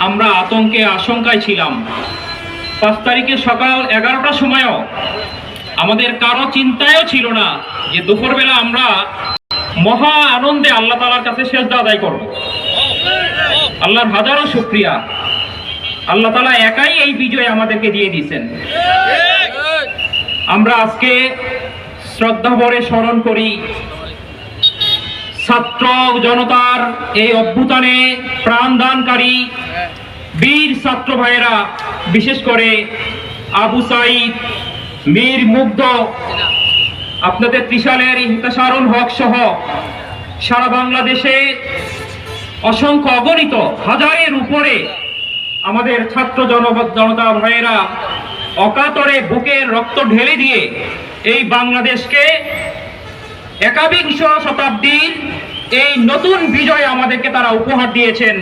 আমরা আতঙ্কে আশঙ্কায় ছিলাম। 5 তারিখে সকাল 11টার সময়ও আমাদের কারো চিন্তায়ও ছিল না যে দুপুরবেলা আমরা মহা আনন্দে আল্লাহ তাআলার কাছে সেজদা আদায় করব। আল্লাহর হাজারো শুকরিয়া, আল্লাহ তাআলা একাই এই বিজয় আমাদেরকে দিয়ে দিয়েছেন। আমরা আজকে শ্রদ্ধা ভরে স্মরণ করি ছাত্র জনতার এই অভ্যুত্থানে প্রাণদানকারী বীর ছাত্র ভাইয়েরা, বিশেষ করে আবু সাঈদ, মীর মুগ্ধ, আপনাদের ত্রিশালের ইন্তেশারুল হক সহ সারা বাংলাদেশে অসংখ্য অগণিত হাজারের উপরে আমাদের ছাত্র জনতা ভাইয়েরা অকাতরে বুকের রক্ত ঢেলে দিয়ে এই বাংলাদেশকে 21 শতাব্দীর এই নতুন বিজয় আমাদেরকে তারা উপহার দিয়েছেন।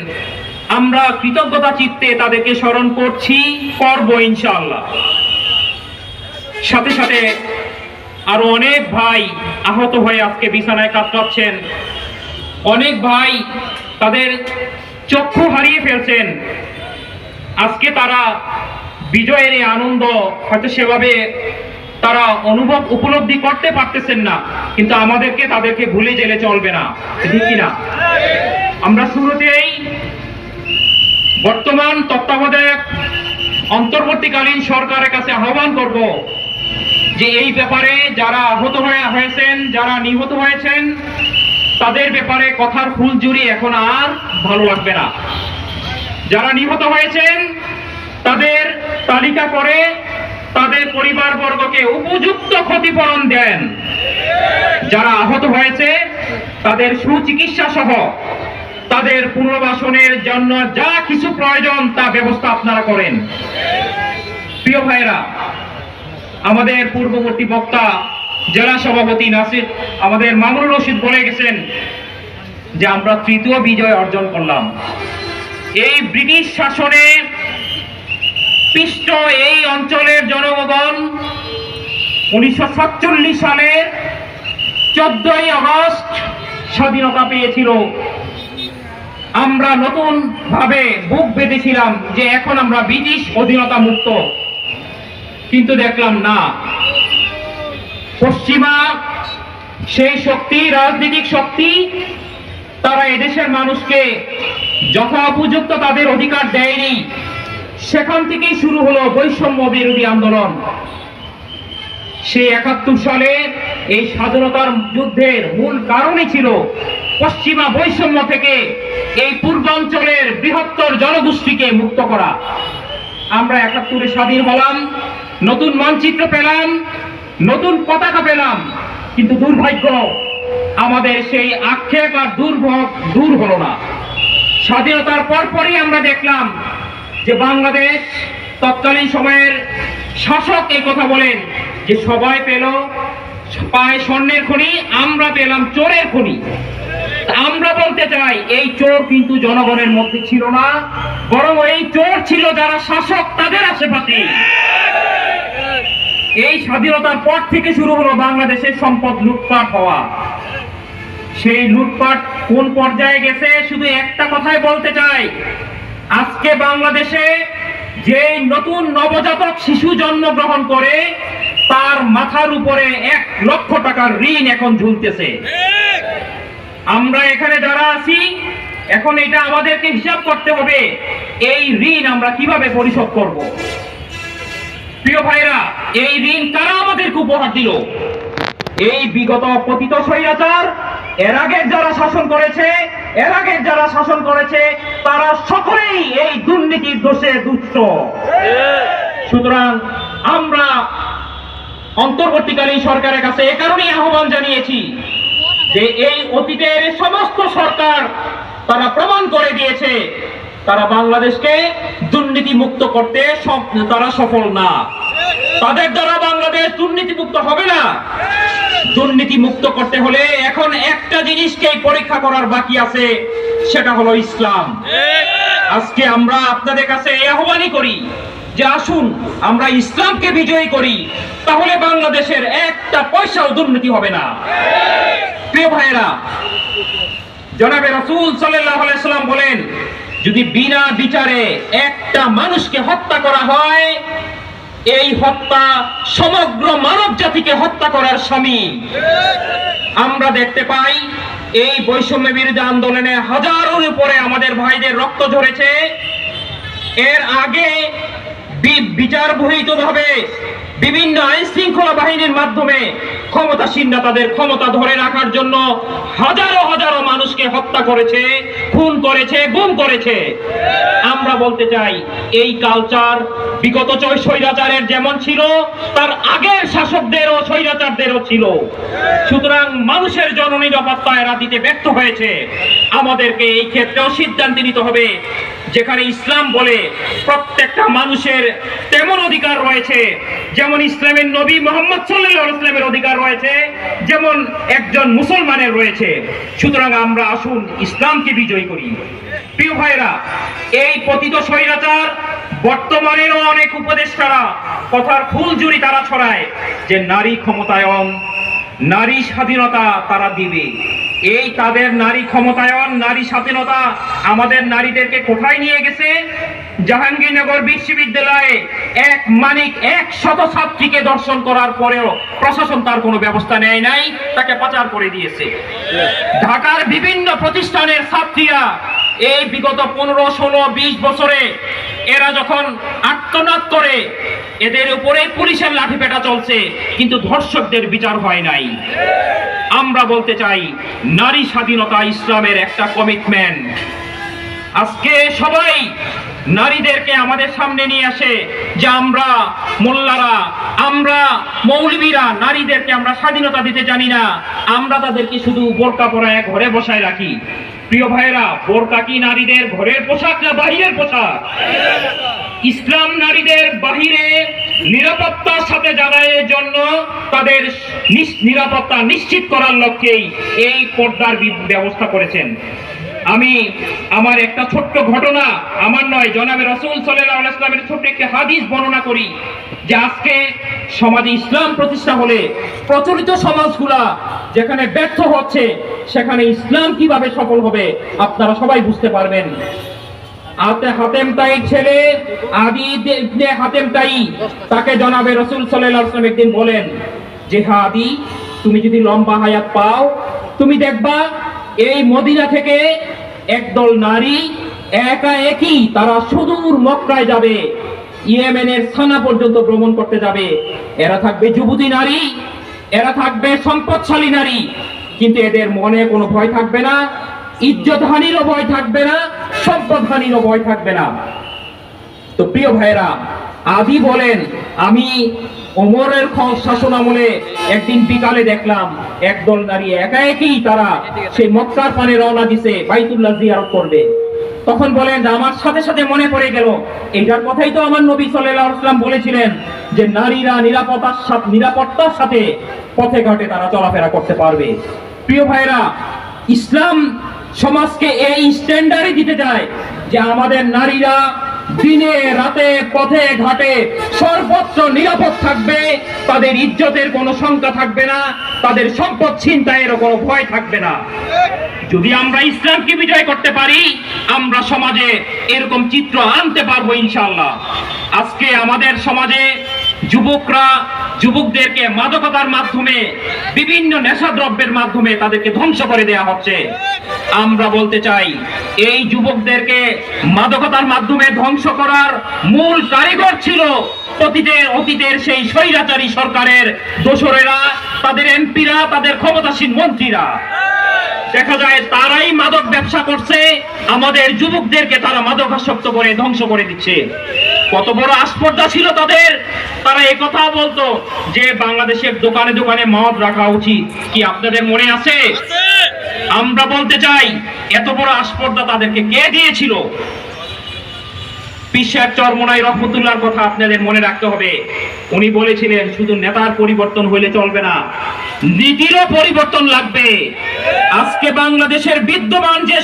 আমরা কৃতজ্ঞতা চিত্তে তাদেরকে স্মরণ করব ইনশাআল্লাহ। সাথে সাথে আরো অনেক ভাই আহত হয়ে আজকে বিছানায় কাতরাচ্ছেন। অনেক ভাই তাদের চক্ষু হারিয়ে ফেলছেন। আজকে তারা বিজয়ের এই আনন্দ হয়তো সেভাবে তারা উপলব্ধি করতে পারতেছেন না, কিন্তু আমাদেরকে তাদেরকে ভুলে গেলে চলবে না, ঠিক কিনা? আমরা শুরুতেই বর্তমান তত্ত্বাবধায়ক অন্তর্বর্তীকালীন সরকারের কাছে আহ্বান করব যে এই ব্যাপারে যারা আহত হয়েছেন, যারা নিহত হয়েছেন, তাদের ব্যাপারে কথার ফুলঝুরি এখন আর ভালো লাগবে না। যারা নিহত হয়েছেন তাদের তালিকা করে তাদের পরিবারবর্গকে উপযুক্ত ক্ষতিপূরণ দেন। যারা আহত হয়েছে তাদের সুচিকিৎসা সহ তাদের পুনর্বাসনের জন্য যা কিছু প্রয়োজন তা ব্যবস্থা আপনারা করেন। প্রিয় ভাইরা, আমাদের পূর্ববর্তী বক্তা জেলা সভাপতি নাসির আমাদের মামুনুর রশিদ বলে গেছেন যে আমরা তৃতীয় বিজয় অর্জন করলাম। এই ব্রিটিশ শাসনে পিষ্ট এই অঞ্চলের জনগণ 1947 সালের 14ই আগস্ট স্বাধীনতা পেয়েছিল। আমরা নতুন ভাবে বুক বেঁধেছিলাম যে এখন আমরা ব্রিটিশ অধীনতা মুক্ত, কিন্তু দেখলাম না, পশ্চিমা সেই শক্তি, রাজনৈতিক শক্তি, তারা এদেশের মানুষকে যথা উপযুক্ত তাদের অধিকার দেয়নি। সেখান থেকেই শুরু হলো বৈষম্য বিরোধী আন্দোলন। সেই 71 সালে এই স্বাধীনতার যুদ্ধের মূল কারণই ছিল পশ্চিমা বৈষম্য থেকে এই পূর্বাঞ্চলের বৃহত্তর জনগোষ্ঠীকে মুক্ত করা। আমরা 71-এ স্বাধীন হলাম, নতুন মানচিত্র পেলাম, নতুন পতাকা পেলাম, কিন্তু দুর্ভাগ্য আমাদের সেই আক্ষেপ আর দুর্ভোগ দূর হলো না। স্বাধীনতার পরপরই আমরা দেখলাম যে বাংলাদেশ তৎকালীন সময়ের শাসক এই কথা বলেন যে সবাই পেল পায় স্বর্ণের খনি, আমরা পেলাম চোরের খনি। আমরা বলতে চাই এই চোর কিন্তু জনগণের মধ্যে ছিল না, বরং এই চোর ছিল যারা শাসক তাদের আশেপাশে। এই স্বাধীনতার পর থেকে শুরু হলো বাংলাদেশের সম্পদ লুটপাট হওয়া। সেই লুটপাট কোন পর্যায়ে গেছে শুধু একটা কথাই বলতে চাই, আজকে বাংলাদেশে যে নতুন নবজাতক শিশু জন্মগ্রহণ করে তার মাথার উপরে 1 লক্ষ টাকার ঋণ এখন ঝুলতেছে। আমরা এখানে যারা আছি এখন এটা আমাদেরকে হিসাব করতে হবে, এই ঋণ আমরা কিভাবে পরিশোধ করব। প্রিয় ভাইরা, এই ঋণ কারা আমাদেরকে উপহার দিল? এই বিগত পতিত স্বৈরাচার, এর আগে যারা শাসন করেছে তারা সকলেই এই দুর্নীতির দোষে দুষ্ট। সুতরাং আমরা অন্তর্বর্তীকালীন সরকারের কাছে এ কারণেই আহ্বান জানিয়েছি যে এই অতীতের সমস্ত সরকার তারা প্রমাণ করে দিয়েছে তারা বাংলাদেশকে দুর্নীতি মুক্ত করতে তারা সফল না। তাদের দ্বারা বাংলাদেশ দুর্নীতি মুক্ত হবে না। দুর্নীতি মুক্ত করতে হলে এখন একটা জিনিসকেই পরীক্ষা করার বাকি আছে, সেটা হলো ইসলাম। আজকে আমরা আপনাদের কাছে এই আহ্বানই করি যে আসুন আমরা ইসলামকে বিজয়ী করি, তাহলে বাংলাদেশের একটা পয়সাও দুর্নীতি হবে না। প্রিয় ভাইয়েরা, জনাবে রাসূল সাল্লাল্লাহু আলাইহি সাল্লাম বলেন যদি বিনা বিচারে একটা মানুষকে হত্যা করা হয়, এই হত্যা সমগ্র মানব জাতিকে হত্যা করার শামিল। আমরা দেখতে পাই এই বৈষম্য বিরোধী আন্দোলনে হাজারের উপরে আমাদের ভাইদের রক্ত ঝরেছে। এর আগে বিচার বহির্ভূতভাবে বিভিন্ন আইন শৃঙ্খলা বাহিনীর মাধ্যমে ক্ষমতাসীনরা তাদের ক্ষমতা ধরে রাখার জন্য হাজারো হাজারো মানুষকে হত্যা করেছে, খুন করেছে, গুম করেছে। আমরা বলতে চাই এই কালচার বিগত স্বৈরাচারের যেমন ছিল, তার আগের শাসকদেরও স্বৈরাচারদেরও ছিল। সুতরাং মানুষের জননিরাপত্তা এরা দিতে ব্যর্থ হয়েছে। আমাদেরকে এই ক্ষেত্রেও সিদ্ধান্ত নিতে হবে, যেখানে ইসলাম বলে প্রত্যেকটা মানুষের তেমন অধিকার রয়েছে, যেমন ইসলামের নবী মুহাম্মদ সাল্লাল্লাহু আলাইহি ওয়াসাল্লামের অধিকার রয়েছে, যেমন একজন মুসলমানের রয়েছে। সুতরাং আমরা আসুন ইসলামকে বিজয় করি। প্রিয় ভাইরা, এই পতিত স্বৈরাচার বর্তমানেরও অনেক উপদেষ্টারা কথার ফুলঝুরি তারা ছড়ায় যে নারী ক্ষমতায়ন, নারী স্বাধীনতা তারা দিবে। এই তাদের নারী ক্ষমতায়ন, নারী স্বাধীনতা আমাদের নারীদেরকে কোথায় নিয়ে গেছে? জাহাঙ্গীরনগর বিশ্ববিদ্যালয়ে এক মানিক 100 ছাত্রীকে দর্শন করার পরেও প্রশাসন তার কোনো ব্যবস্থা নেয় নাই, তাকে পাচার করে দিয়েছে। ঢাকার বিভিন্ন প্রতিষ্ঠানের ছাত্রীরা এই বিগত 15, 16, 20 বছরে এরা যখন আত্মনাদ করে, এদের উপরে পুলিশের লাঠিপেটা চলছে, কিন্তু ধর্ষকদের বিচার হয় নাই। আমরা বলতে চাই নারী স্বাধীনতা ইসলামের একটা কমিটমেন্ট। আজকে সবাই নারীদেরকে আমাদের সামনে নিয়ে আসে যে আমরা মোল্লারা, আমরা মৌলবীরা নারীদেরকে আমরা স্বাধীনতা দিতে জানি না, আমরা তাদেরকে শুধু বোরকা পরায় ঘরে বসায় রাখি। প্রিয় ভাইরা, বোরকা কি নারীদের ঘরের পোশাক না বাহিরের পোশাক? ইসলাম নারীদের বাহিরে নিরাপত্তার সাথে যাতায়াতের জন্য তাদের নিরাপত্তা নিশ্চিত করার লক্ষ্যেই এই পর্দার ব্যবস্থা করেছেন। আমি আমার একটা ছোট্ট ঘটনা, আমার নয়, জনাবে রাসূল সাল্লাল্লাহু আলাইহি ওয়াসাল্লামের ছোট্ট একটি হাদিস বর্ণনা করি যে আজকে সমাজে ইসলাম প্রতিষ্ঠা হলে প্রচলিত সমাজগুলা যেখানে ব্যর্থ হচ্ছে, সেখানে ইসলাম কিভাবে সফল হবে আপনারা সবাই বুঝতে পারবেন। হাতেম তাইর ছেলে আদি ইবনে হাতেম তাই, তাকে জনাবে রাসূল সাল্লাল্লাহু আলাইহি ওয়াসাল্লাম একদিন বলেন যে আদি, তুমি যদি লম্বা হায়াত পাও, তুমি দেখবা এই মদিনা থেকে একদল নারী একা একই তারা সুদূর মক্কায় যাবে, ইয়েমেনের সানা পর্যন্ত ভ্রমণ করতে যাবে। এরা থাকবে যুবতী নারী, এরা থাকবে সম্পদশালী নারী, কিন্তু এদের মনে কোনো ভয় থাকবে না, ইজ্জত হানিরও ভয় থাকবে না, সম্পদ হানিরও ভয় থাকবে না। তো প্রিয় ভাইরা, আদি বলেন আমি ওমরের শাসন আমলে একদিন বিকালে দেখলাম একদল নারী একা একই তারা সেই মক্কার পানে রওনা দিছে বাইতুল্লাহ জিয়ারত করবে। তখন বলেন আমার সাথে সাথে মনে পড়ে গেল এইটার কথাই তো আমার নবী সাল্লাল্লাহু আলাইহি ওয়াসাল্লাম বলেছিলেন যে নারীরা নিরাপত্তার সাথে পথে ঘাটে তারা চলাফেরা করতে পারবে। প্রিয় ভাইরা, ইসলাম সমাজকে এই স্ট্যান্ডার্ডই দিতে চায় যে আমাদের নারীরা দিনে রাতে পথে ঘাটে সর্বত্র নিরাপদ থাকবে, তাদের ইজ্জতের কোনো শঙ্কা থাকবে না, তাদের সম্পদ ছিনতাইয়েরও কোনো ভয় থাকবে না। যদি আমরা ইসলামকে বিজয় করতে পারি, আমরা সমাজে এরকম চিত্র আনতে পারবো ইনশাআল্লাহ। আজকে আমাদের সমাজে যুবকদেরকে মাদকতার মাধ্যমে, বিভিন্ন নেশাদ্রব্যের মাধ্যমে তাদেরকে ধ্বংস করে দেয়া হচ্ছে। আমরা বলতে চাই এই যুবকদেরকে মাদকতার মাধ্যমে ধ্বংস করার মূল কারিগর ছিল অতীতের সেই স্বৈরাচারী সরকারের দোসরেরা, তাদের এমপিরা, তাদের ক্ষমতাসীন মন্ত্রীরা। দেখা যায় তারাই মাদক ব্যবসা করছে, আমাদের যুবকদেরকে তারা মাদকাসক্ত করে ধ্বংস করে দিচ্ছে। কত বড় আস্পর্ধা ছিল তাদের! তারা একথা বলতো যে বাংলাদেশের দোকানে দোকানে মদ রাখা উচিত। কি আপনাদের মনে আছে? আমরা বলতে চাই এত বড় আস্পর্ধা তাদেরকে কে দিয়েছিল? পীর সাহেব চরমোনাই রহমতুল্লাহর কথা আপনাদের মনে রাখতে হবে। উনি বলেছিলেন শুধু নেতার পরিবর্তন হইলে চলবে না, নীতিরও পরিবর্তন লাগবে। আজকে বাংলাদেশের বিদ্যমান যে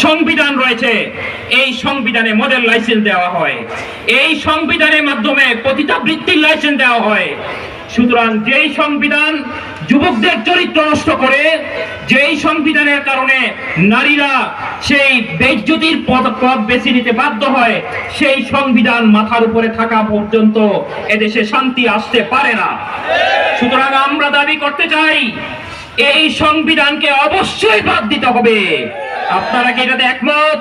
সংবিধান রয়েছে, এই সংবিধানে মদের লাইসেন্স দেওয়া হয়, এই সংবিধানের মাধ্যমে পতিতাবৃত্তির লাইসেন্স দেওয়া হয়। সুতরাং যেই সংবিধান যুবকদের চরিত্র নষ্ট করে, যেই সংবিধানের কারণে নারীরা সেই বেইজ্জতির পথ বেছে নিতে বাধ্য হয়, সেই সংবিধান মাথার উপরে থাকা পর্যন্ত এদেশে শান্তি আসতে পারে না। সুতরাং আমরা দাবি করতে চাই, এই সংবিধানকে অবশ্যই বাদ দিতে হবে। আপনারা কি এটাতে একমত?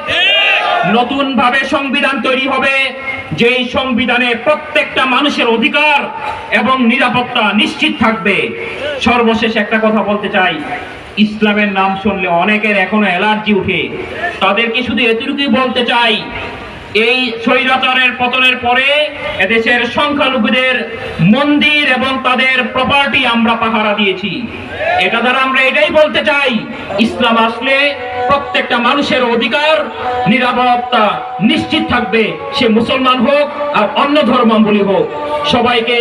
নতুন ভাবে সংবিধান তৈরি হবে, যেই সংবিধানে প্রত্যেকটা মানুষের অধিকার এবং নিরাপত্তা নিশ্চিত থাকবে। সর্বশেষ একটা কথা বলতে চাই, ইসলামের নাম শুনলে অনেকের এখনো অ্যালার্জি উঠে। তাদেরকে শুধু এতটুকুই বলতে চাই, এই স্বৈরাচারের পতনের পরে এদেশের সংখ্যালঘুদের মন্দির এবং তাদের প্রপার্টি আমরা পাহারা দিয়েছি। এটা দ্বারা আমরা এটাই বলতে চাই, ইসলাম আসলে প্রত্যেকটা মানুষের অধিকার নিরাপত্তা নিশ্চিত থাকবে, সে মুসলমান হোক আর অন্য ধর্মাবলম্বী হোক। সবাইকে